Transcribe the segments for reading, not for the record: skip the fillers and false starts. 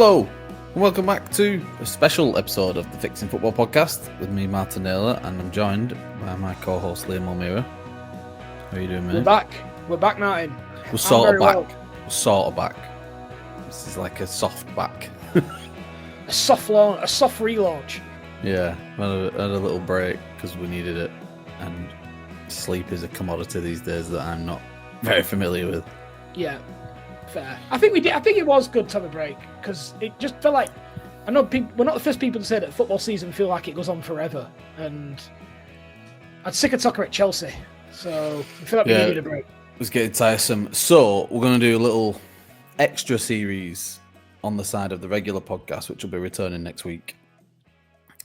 Hello, and welcome back to a special episode of the Fixing Football podcast with me, Martin Naylor, and I'm joined by my co-host, Liam O'Meara. How are you doing, mate? We're back, Martin. We're sort of back. Well. We're sort of back. This is like a soft back. A soft relaunch. Yeah, had a little break because we needed it, and sleep is a commodity these days that I'm not very familiar with. Yeah, fair. I think we did. I think it was good to have a break because it just felt like I know we're not the first people to say that football season feel like it goes on forever, and I'm sick of soccer at Chelsea, so I feel like we needed a break. It was getting tiresome, so we're going to do a little extra series on the side of the regular podcast, which will be returning next week,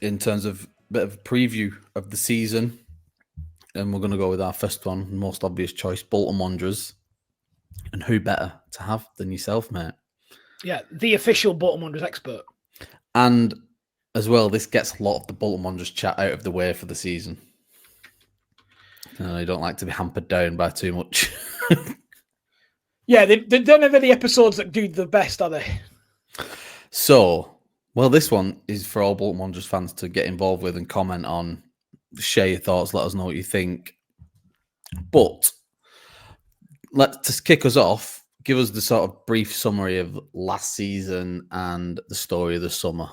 in terms of a bit of a preview of the season. And we're going to go with our first one, most obvious choice, Bolton Wanderers. And who better to have than yourself, mate? Yeah, the official Bolton Wanderers expert. And as well, this gets a lot of the Bolton Wanderers chat out of the way for the season. I don't like to be hampered down by too much. Yeah, they're never the episodes that do the best, are they? So, well, this one is for all Bolton Wanderers fans to get involved with and comment on. Share your thoughts, let us know what you think. But to kick us off, give us the sort of brief summary of last season and the story of the summer.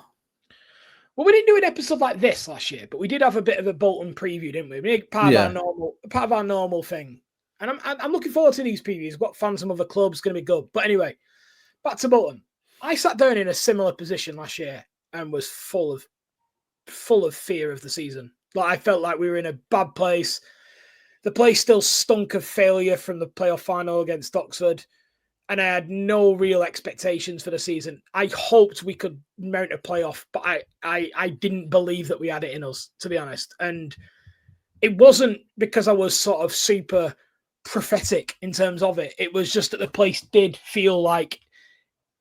Well, we didn't do an episode like this last year, but we did have a bit of a Bolton preview, didn't we? We did part of our normal thing. And I'm looking forward to these previews. We've got fans from other clubs, going to be good. But anyway, back to Bolton. I sat down in a similar position last year and was full of fear of the season. Like, I felt like we were in a bad place. The place still stunk of failure from the playoff final against Oxford, and I had no real expectations for the season. I hoped we could mount a playoff, but I didn't believe that we had it in us, to be honest. And it wasn't because I was sort of super prophetic in terms of it. It was just that the place did feel like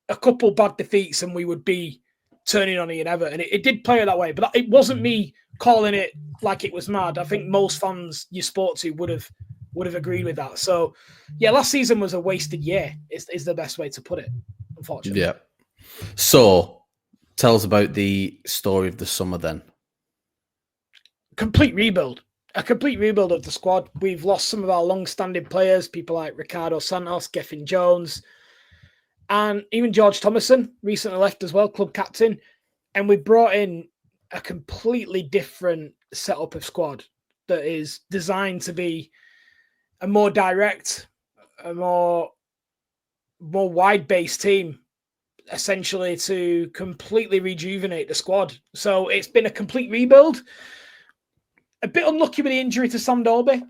a couple bad defeats and we would be turning on Ian Ever. And it did play that way, but it wasn't me calling it like it was mad. I think most fans you spoke to would have agreed with that. So, yeah, last season was a wasted year, is the best way to put it, unfortunately. Yeah. So, tell us about the story of the summer then. A complete rebuild of the squad. We've lost some of our long-standing players, people like Ricardo Santos, Gethin Jones, and even George Thomason recently left as well, club captain. And we brought in a completely different setup of squad that is designed to be a more direct, a more wide-based team, essentially to completely rejuvenate the squad. So it's been a complete rebuild. A bit unlucky with the injury to Sam Dolby,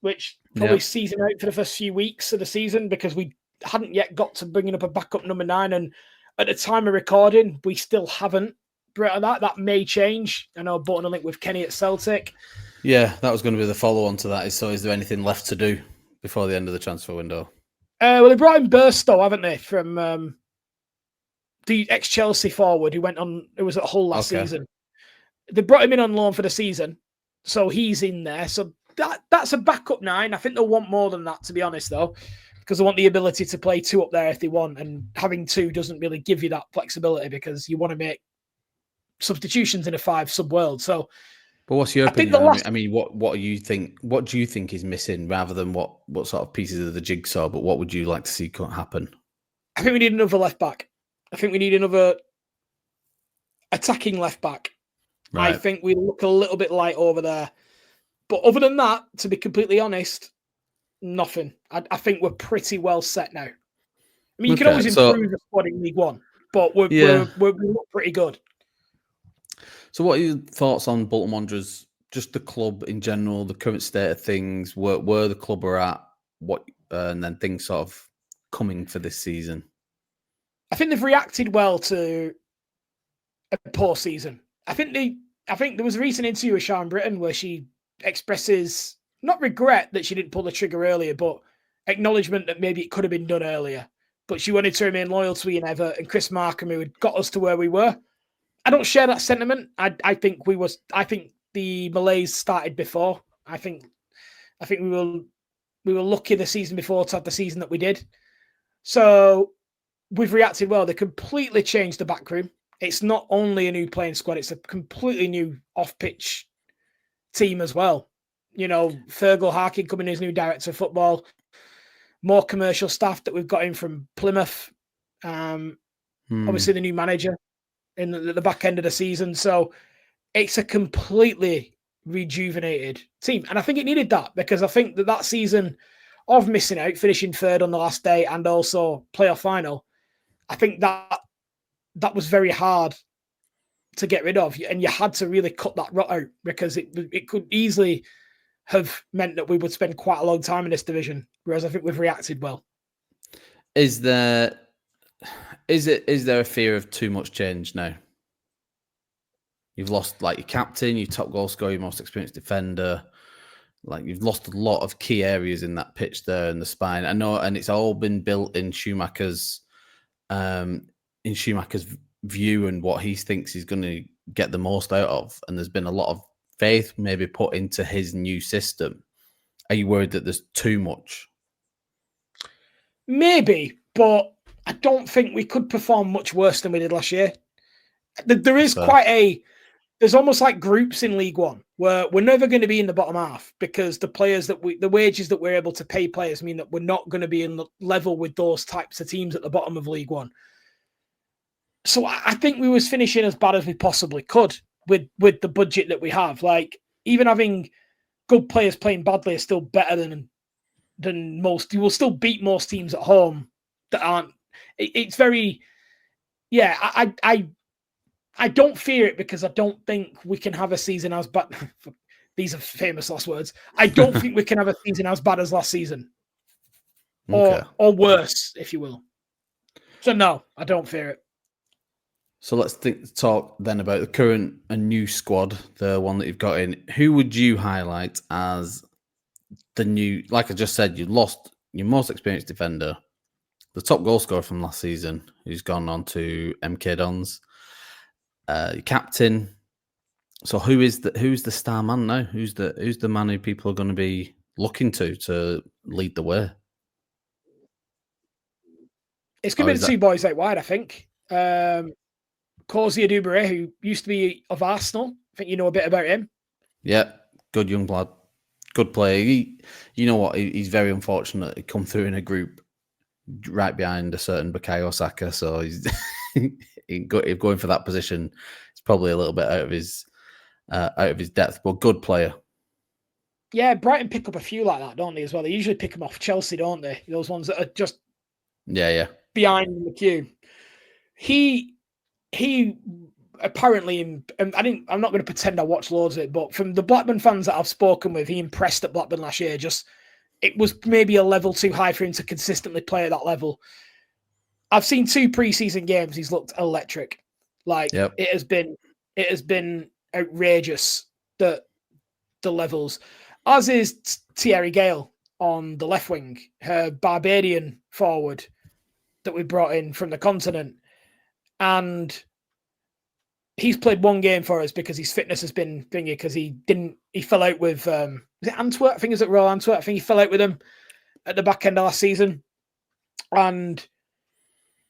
which probably sees him out for the first few weeks of the season because we hadn't yet got to bringing up a backup number 9. And at the time of recording, we still haven't. That may change. I know Bolton a link with Kenny at Celtic. Yeah, that was going to be the follow-on to that. So is there anything left to do before the end of the transfer window? Well, they brought in Burstow, haven't they, from the ex-Chelsea forward who was at Hull last season. They brought him in on loan for the season, so he's in there. So that's a backup 9. I think they'll want more than that, to be honest, though, because they want the ability to play 2 up there if they want, and having 2 doesn't really give you that flexibility because you want to make substitutions in a 5 sub world. So, but what's your opinion? What do you think? What do you think is missing, rather than what sort of pieces of the jigsaw? But what would you like to see happen? I think we need another left back. I think we need another attacking left back. Right. I think we look a little bit light over there. But other than that, to be completely honest, nothing. I think we're pretty well set now. I mean, you can always improve the squad in League One, but we look pretty good. So what are your thoughts on Bolton Wanderers, just the club in general, the current state of things, where the club are at, and then things sort of coming for this season? I think they've reacted well to a poor season. I think there was a recent interview with Sharon Britton where she expresses not regret that she didn't pull the trigger earlier, but acknowledgement that maybe it could have been done earlier. But she wanted to remain loyal to Ian Ever and Chris Markham, who had got us to where we were. I don't share that sentiment. I think the malaise started before. I think we were lucky the season before to have the season that we did. So we've reacted well. They completely changed the back room. It's not only a new playing squad, it's a completely new off-pitch team as well. You know, Fergal Harkin coming in as new director of football, more commercial staff that we've got in from Plymouth. Obviously, the new manager in the back end of the season. So it's a completely rejuvenated team. And I think it needed that, because I think that season of missing out, finishing third on the last day and also playoff final, I think that was very hard to get rid of. And you had to really cut that rot out, because it could easily have meant that we would spend quite a long time in this division. Whereas I think we've reacted well. Is there a fear of too much change now? You've lost like your captain, your top goal scorer, your most experienced defender. Like, you've lost a lot of key areas in that pitch there in the spine. I know, and it's all been built in Schumacher's view and what he thinks he's going to get the most out of. And there's been a lot of faith maybe put into his new system. Are you worried that there's too much? Maybe, but I don't think we could perform much worse than we did last year. There is there's almost like groups in League One where we're never going to be in the bottom half, because the wages that we're able to pay players mean that we're not going to be in the level with those types of teams at the bottom of League One. So I think we was finishing as bad as we possibly could with the budget that we have. Like, even having good players playing badly is still better than most. You will still beat most teams at home that aren't. It's very, yeah. I don't fear it, because I don't think we can have a season as bad. These are famous last words. I don't think we can have a season as bad as last season, or worse, if you will. So no, I don't fear it. So let's talk then about the current and new squad, the one that you've got in. Who would you highlight as the new? Like I just said, you lost your most experienced defender, the top goal scorer from last season, who's gone on to MK Dons. Your captain. So who's the star man now? Who's the man who people are going to be looking to lead the way? It's going to be the two boys out wide, I think. Cozy Adubere, who used to be of Arsenal. I think you know a bit about him. Yeah, good young lad. Good player. You know what? He's very unfortunate. He come through in a group right behind a certain Bukayo Saka, so he's going for that position. It's probably a little bit out of his depth, but good player. Yeah, Brighton pick up a few like that, don't they, as well? They usually pick them off Chelsea, don't they? Those ones that are just behind the queue. He apparently, I'm not going to pretend I watched loads of it, but from the Blackburn fans that I've spoken with, he impressed at Blackburn last year. It was maybe a level too high for him to consistently play at that level. I've seen 2 preseason games. He's looked electric. Like, it has been outrageous, the levels. As is Thierry Gale on the left wing, her Barbadian forward that we brought in from the continent. And he's played 1 game for us because his fitness has been thingy, because he fell out with was it Antwerp? I think it was at Royal Antwerp. I think he fell out with him at the back end of last season. And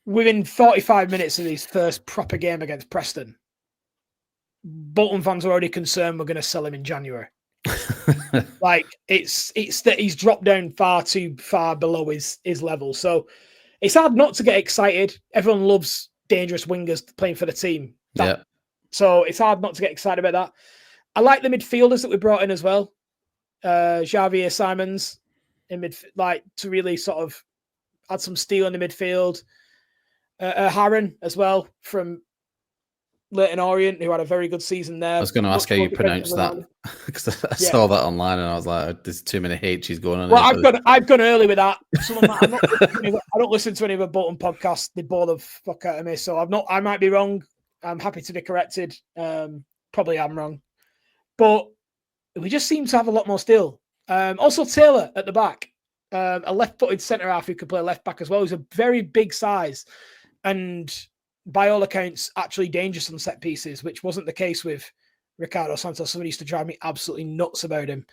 within 45 minutes of his first proper game against Preston, Bolton fans are already concerned we're going to sell him in January. Like, it's that he's dropped down far too far below his level. So it's hard not to get excited. Everyone loves dangerous wingers playing for the team. So it's hard not to get excited about that. I like the midfielders that we brought in as well. Javier Simons in to really sort of add some steel in the midfield. Harren as well from Leyton Orient, who had a very good season there. I was going to ask how you pronounce that, because I saw that online and I was like, "There's too many H's going on." Well, I've gone early with that. I don't listen to any of the Bolton podcasts. They bore the fuck out of me, so I might be wrong. I'm happy to be corrected. Probably am wrong, but we just seem to have a lot more steel. Also, Taylor at the back, a left-footed centre half who could play left back as well. He's a very big size, and by all accounts, actually dangerous on set pieces, which wasn't the case with Ricardo Santos. Somebody used to drive me absolutely nuts about him.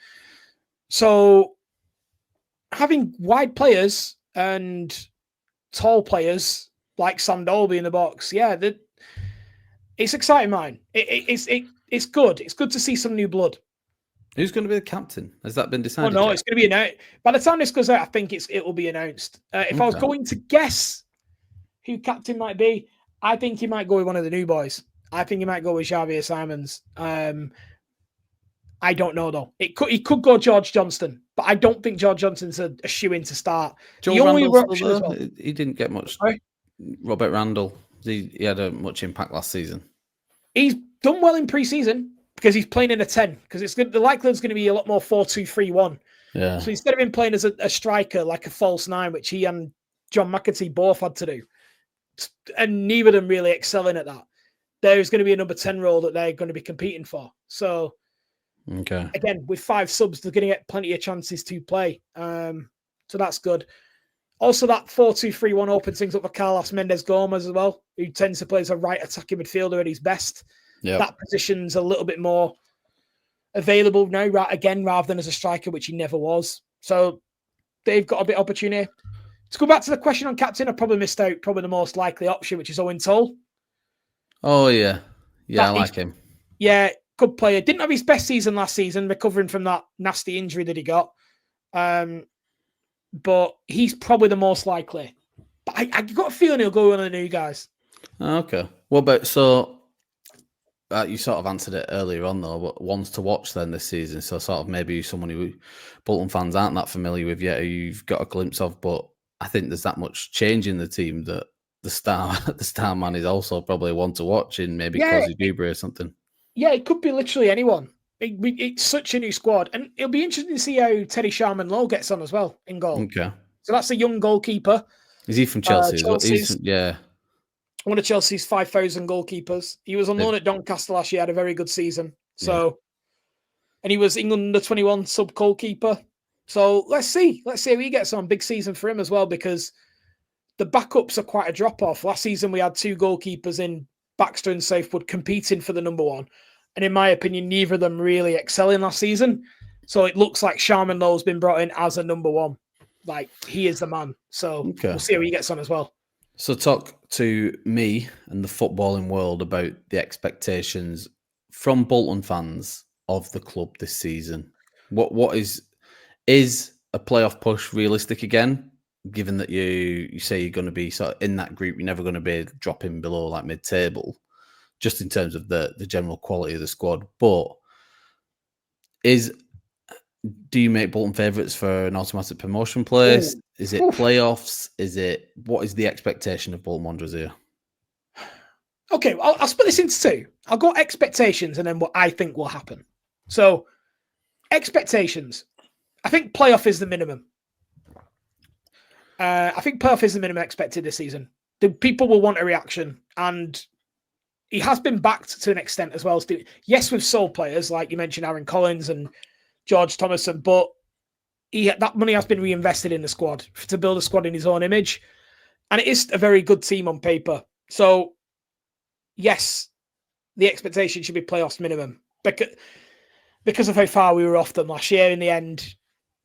So having wide players and tall players like Sam Dolby in the box. Yeah, it's exciting, man. It's good. It's good to see some new blood. Who's going to be the captain? Has that been Oh decided? no, yet? it's going to be announced. By the time this goes out, I think it will be announced. If I was going to guess who captain might be, I think he might go with one of the new boys. I think he might go with Xavier Simons. I don't know though. He could go George Johnston, but I don't think George Johnston's a shoe-in to start. Joe Randall's still there? Well. He didn't get much. Sorry? Robert Randall, he had a much impact last season. He's done well in pre-season because he's playing in a 10. Because it's good. The likelihood's going to be a lot more 4-2-3-1. Yeah. So instead of him playing as a striker, like a false 9, which he and John McAtee both had to do, and neither of them really excelling at that, there's going to be a number 10 role that they're going to be competing for. So, okay, again, with 5 subs, they're going to get plenty of chances to play. So that's good. Also, that 4-2-3-1 opens things up for Carlos Mendes Gomez as well, who tends to play as a right attacking midfielder at his best. Yep. That position's a little bit more available now, rather than as a striker, which he never was. So they've got a bit of opportunity. To go back to the question on captain, I probably missed out the most likely option, which is Owen Toll. Oh, yeah. Yeah, I like him. Yeah, good player. Didn't have his best season last season, recovering from that nasty injury that he got. But he's probably the most likely. But I got a feeling he'll go one of the new guys. Okay. Well, but so you sort of answered it earlier on, though, but ones to watch then this season. So sort of maybe someone who Bolton fans aren't that familiar with yet, who you've got a glimpse of. But I think there's that much change in the team that the star man is also probably one to watch in maybe Cozy Dubry or something. Yeah, it could be literally anyone. It's such a new squad, and it'll be interesting to see how Teddy Sharman-Lowe gets on as well in goal. Okay, so that's a young goalkeeper. Is he from Chelsea? Yeah, one of Chelsea's 5,000 goalkeepers. He was on loan at Doncaster last year. Had a very good season. So, and he was England under-21 sub goalkeeper. So let's see how he gets on. Big season for him as well, because the backups are quite a drop-off. Last season we had 2 goalkeepers in Baxter and Southwood competing for the number 1. And in my opinion, neither of them really excelling last season. So it looks like Sharman-Lowe's been brought in as a number 1. Like, he is the man. So we'll see how he gets on as well. So talk to me and the footballing world about the expectations from Bolton fans of the club this season. What is a playoff push realistic again? Given that you say you're going to be sort of in that group, you're never going to be dropping below like mid-table, just in terms of the general quality of the squad. But do you make Bolton favourites for an automatic promotion place? Is it playoffs? What is the expectation of Bolton Wanderers here? Okay, I'll split this into 2. I'll go expectations and then what I think will happen. So, expectations. I think playoff is the minimum. I think playoff is the minimum expected this season. The people will want a reaction, and he has been backed to an extent as well. Yes, with sole players like you mentioned, Aaron Collins and George Thomason, but that money has been reinvested in the squad to build a squad in his own image, and it is a very good team on paper. So, yes, the expectation should be playoffs minimum because of how far we were off them last year. In the end,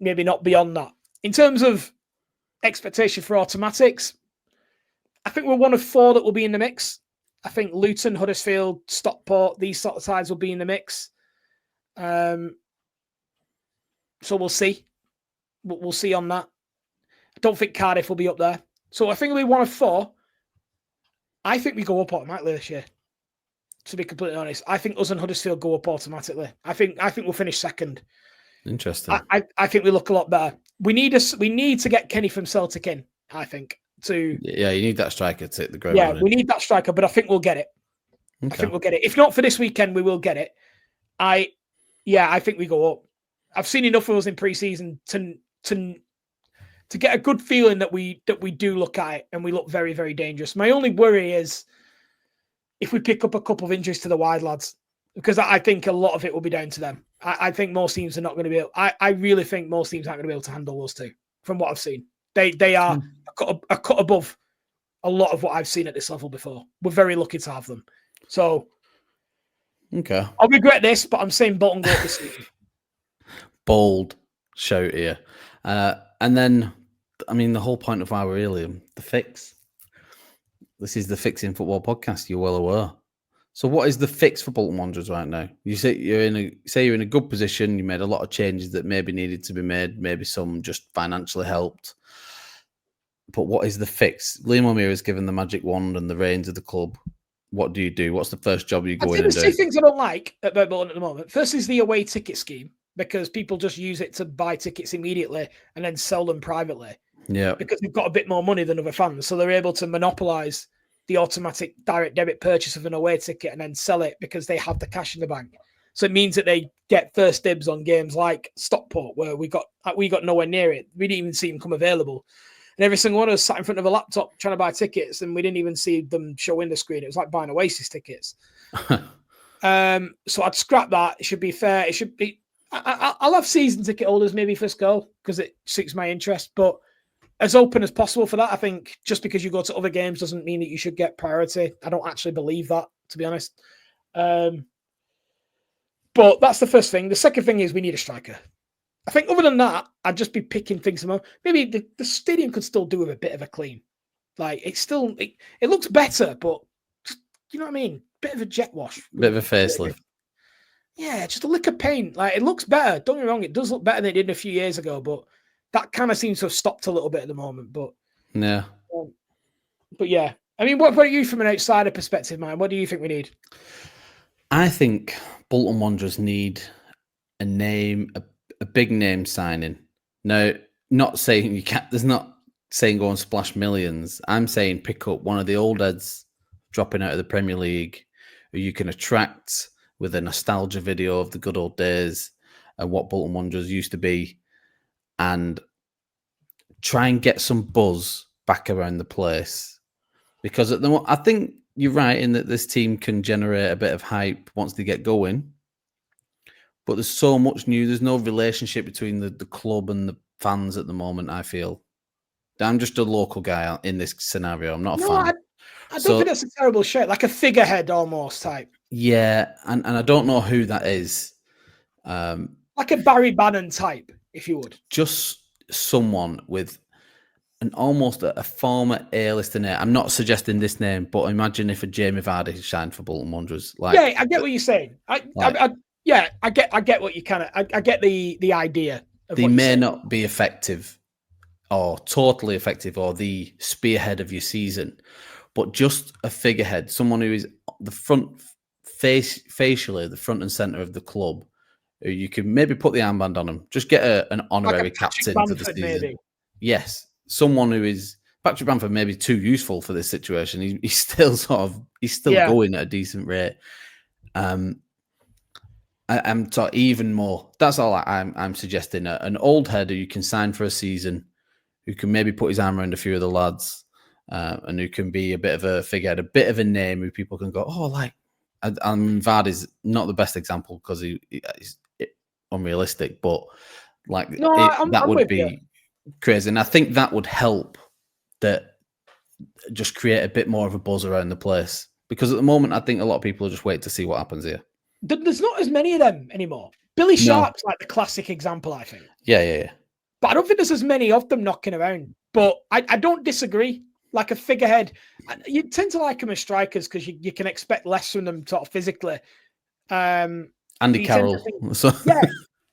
maybe not beyond that. In terms of expectation for automatics, I think we're one of 4 that will be in the mix. I think Luton, Huddersfield, Stockport, these sort of sides will be in the mix. So we'll see. We'll see on that. I don't think Cardiff will be up there. So I think we'll be one of 4. I think we go up automatically this year. To be completely honest, I think us and Huddersfield go up automatically. I think we'll finish second. Interesting. I think we look a lot better. We need to get Kenny from Celtic in. I think you need that striker to take the ground. Yeah, we need that striker, but I think we'll get it. Okay. I think we'll get it. If not for this weekend, we will get it. I think we go up. I've seen enough of us in pre-season to get a good feeling that we do look at it and we look very, very dangerous. My only worry is if we pick up a couple of injuries to the wide lads, because I think a lot of it will be down to them. I think most teams are not going to be able. I really think most teams aren't going to be able to handle those 2. From what I've seen, they are a cut above a lot of what I've seen at this level before. We're very lucky to have them. So, okay, I'll regret this, but I'm saying Bolton go up this season. Bold shout here, and then I mean the whole point of why we're really the fix. This is the Fixing Football podcast. You're well aware. So, what is the fix for Bolton Wanderers right now? You say you're in a good position. You made a lot of changes that maybe needed to be made. Maybe some just financially helped. But what is the fix? Liam O'Meara is given the magic wand and the reins of the club. What do you do? What's the first job you go in and do? There's two things I don't like about Bolton at the moment. First is the away ticket scheme, because people just use it to buy tickets immediately and then sell them privately. Yeah. Because they've got a bit more money than other fans. So they're able to monopolize the automatic direct debit purchase of an away ticket and then sell it because they have the cash in the bank. So it means that they get first dibs on games like Stockport, where we got nowhere near it. We didn't even see them come available. And every single one of us sat in front of a laptop trying to buy tickets, and we didn't even see them show in the screen. It was like buying Oasis tickets. So I'd scrap that. It should be fair. It should be. I'll have season ticket holders maybe first go because it suits my interest, but as open as possible for that. I think just because you go to other games doesn't mean that you should get priority. I don't actually believe that, to be honest. But that's the first thing. The second thing is we need a striker. I think other than that, I'd just be picking things more. Maybe the stadium could still do with a bit of a clean. Like it looks better, but just, you know what I mean? Bit of a jet wash. Bit of a facelift. Yeah, just a lick of paint. Like it looks better. Don't get me wrong, it does look better than it did a few years ago, but that kind of seems to have stopped a little bit at the moment. But yeah. But yeah. I mean, what are you from an outsider perspective, man? What do you think we need? I think Bolton Wanderers need a name, a big name signing. Now, not saying you can't, there's not saying go and splash millions. I'm saying pick up one of the old heads dropping out of the Premier League who you can attract with a nostalgia video of the good old days and what Bolton Wanderers used to be, and try and get some buzz back around the place. Because at the moment, I think you're right in that this team can generate a bit of hype once they get going. But there's so much new. There's no relationship between the club and the fans at the moment, I feel. I'm just a local guy in this scenario. I'm not a fan. I don't think that's a terrible shout. Like a figurehead almost type. Yeah, and I don't know who that is. Like a Barry Bannon type, if you would. Just someone with almost a former A-lister name. I'm not suggesting this name, but imagine if a Jamie Vardy signed for Bolton Wanderers. Yeah, I get what you're saying. I get what you kind of. I get the idea. They may not be effective or totally effective or the spearhead of your season, but just a figurehead, someone who is the front facially, the front and center of the club, who you can maybe put the armband on them. Just get an honorary like captain for the season. Maybe. Yes, someone who is Patrick Bamford may be too useful for this situation. He's still going at a decent rate. I'm even more. That's all I'm suggesting. An old head who you can sign for a season, who can maybe put his arm around a few of the lads, and who can be a bit of a figurehead, a bit of a name who people can go, oh, like. And Vardy's not the best example because he's unrealistic, but like that would be crazy. And I think that would help that just create a bit more of a buzz around the place. Because at the moment, I think a lot of people just wait to see what happens here. There's not as many of them anymore. Billy Sharp's like the classic example, I think. Yeah. But I don't think there's as many of them knocking around. But I don't disagree. Like a figurehead, you tend to like them as strikers because you can expect less from them sort of physically. Andy Carroll. Yeah,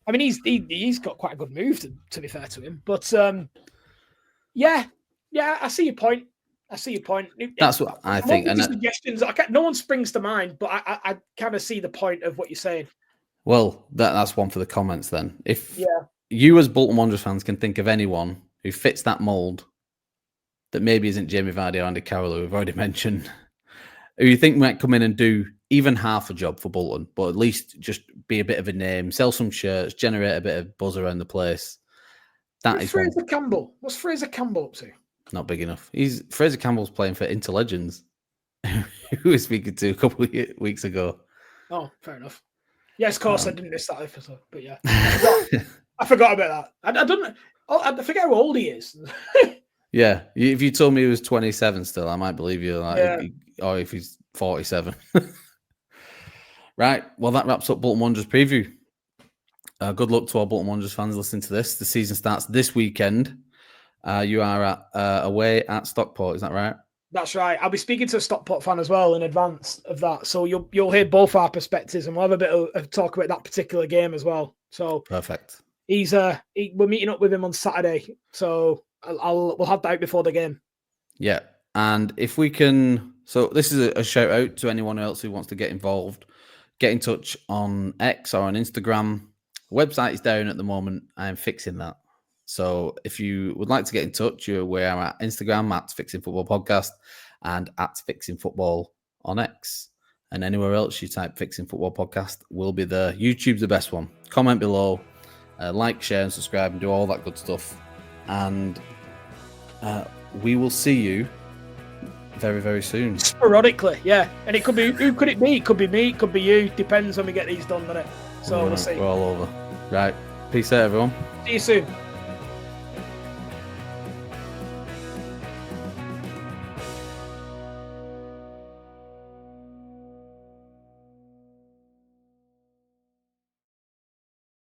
I mean he's got quite a good move to be fair to him. But yeah, I see your point. That's what I think. And suggestions, no one springs to mind, but I kind of see the point of what you're saying. Well, that's one for the comments then. If you as Bolton Wanderers fans can think of anyone who fits that mould, that maybe isn't Jamie Vardy or Andy Carroll, who we've already mentioned, who you think might come in and do even half a job for Bolton, but at least just be a bit of a name, sell some shirts, generate a bit of buzz around the place. Fraser Campbell. What's Fraser Campbell up to? Not big enough. Fraser Campbell's playing for Interlegends, who we were speaking to a couple of weeks ago. Oh, fair enough. Yes, of course, I didn't miss that episode, but yeah. I forgot about that. I forget how old he is. Yeah, if you told me he was 27 still, I might believe you. Or if he's 47. Right, well, that wraps up Bolton Wanderers preview. Good luck to all Bolton Wanderers fans listening to this. The season starts this weekend. You are away at Stockport, is that right? That's right. I'll be speaking to a Stockport fan as well in advance of that, so you'll hear both our perspectives, and we'll have a bit of talk about that particular game as well. So Perfect. we're meeting up with him on Saturday, so we'll have that out before the game. Yeah, and if we can, so this is a shout out to anyone else who wants to get involved. Get in touch on X or on Instagram. The website is down at the moment. I am fixing that. So if you would like to get in touch, we are at Instagram at Fixing Football Podcast and at Fixing Football on X. And anywhere else you type Fixing Football Podcast, will be there. YouTube's the best one. Comment below, like, share, and subscribe, and do all that good stuff. And we will see you very, very soon. Sporadically, yeah. And it could be, who could it be? It could be me, it could be you. Depends when we get these done, doesn't it? So we'll see. We're all over. Right. Peace out, everyone. See you soon.